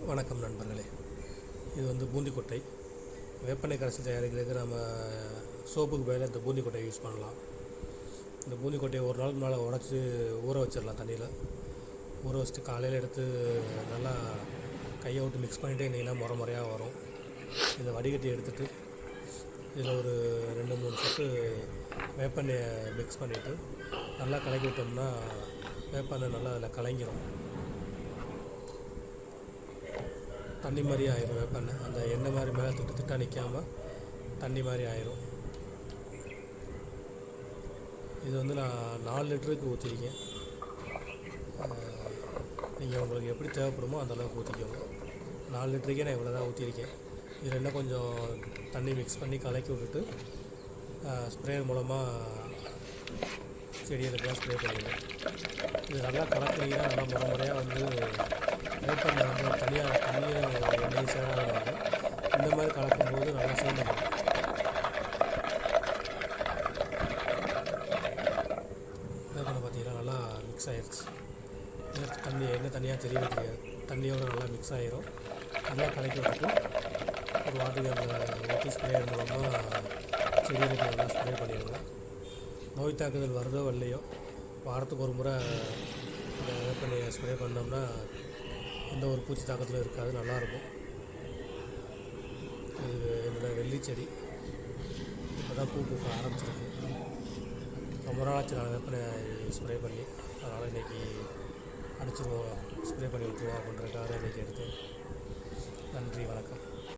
வணக்கம் நண்பர்களே. இது பூந்தி கொட்டை. வேப்பெண்ணெய் கரைசல் தயாரிக்கிறதுக்கு நம்ம சோப்புக்கு பதிலாக இந்த பூந்தி கொட்டையை யூஸ் பண்ணலாம். இந்த பூந்தி கொட்டையை ஒரு நாளுக்கு மேலே உடச்சி ஊற வச்சிடலாம். தண்ணியில் ஊற வச்சுட்டு காலையில் எடுத்து நல்லா கையை விட்டு மிக்ஸ் பண்ணிகிட்டே இருந்தீங்கன்னா முறையாக வரும். இதை வடிகட்டி எடுத்துகிட்டு இதில் ஒரு 2-3 சொட்டு வேப்பெண்ணெயை மிக்ஸ் பண்ணிவிட்டு நல்லா கலக்கி விட்டோம்னா வேப்பெண்ணெய் நல்லா அதில் கலங்கிடும். தண்ணி மாதிரி ஆயிரும். வேப்பெண்ணெய் அந்த எண்ணெய் மாதிரி மேலே திட்டாக நிற்காமல் தண்ணி மாதிரி ஆயிரும். இது நான் 4 லிட்டருக்கு ஊற்றிருக்கேன். நீங்கள் உங்களுக்கு எப்படி தேவைப்படுமோ அந்தளவுக்கு ஊற்றிக்கோங்க. 4 லிட்டருக்கே நான் இவ்வளோ தான் ஊற்றிருக்கேன். இதில் என்ன கொஞ்சம் தண்ணி மிக்ஸ் பண்ணி கலக்கி விட்டுட்டு ஸ்ப்ரேயர் மூலமாக செடிகளுக்கெல்லாம் ஸ்ப்ரே பண்ணிடுவேன். இது நல்லா கலக்குனீங்கன்னா நல்லா முறையாக வேப்பெண்ணெய் தனியாக எண்ணெய் சேராது. இந்த மாதிரி கலக்கும்போது நல்லா சேர்ந்துடும். வேப்பெண்ணெய் பார்த்தீங்கன்னா நல்லா மிக்ஸ் ஆகிடுச்சு. எண்ணெய் தனியாக தெரியவே தெரியாது. தண்ணியோடு நல்லா மிக்ஸ் ஆகிரும். நல்லா கலக்கி விட்டுட்டு ஒரு வாட்டர் ஊற்றி ஸ்ப்ரேயர் மூலமாக செடிகளுக்கு நல்லா ஸ்ப்ரே பண்ணிடுங்க. நோய் தாக்குதல் வருதோ வரலையோ வாரத்துக்கு ஒரு முறை இந்த வேப்பெண்ணெயை ஸ்ப்ரே பண்ணோம்னா எந்த ஒரு பூச்சி தாக்கத்திலும் இருக்காது. நல்லாயிருக்கும். இது என்னோடய வெள்ளிச்செடி இப்போ தான் பூக்க ஆரம்பிச்சிருக்கு. ரொம்ப நாளாச்சு நான் வேப்பெண்ணெய் ஸ்ப்ரே பண்ணி. அதனால் இன்றைக்கி அடிச்சிருவோம், ஸ்ப்ரே பண்ணி விட்டுருவோம் அப்படின்றதுக்காக இன்றைக்கி எடுத்தேன். நன்றி, வணக்கம்.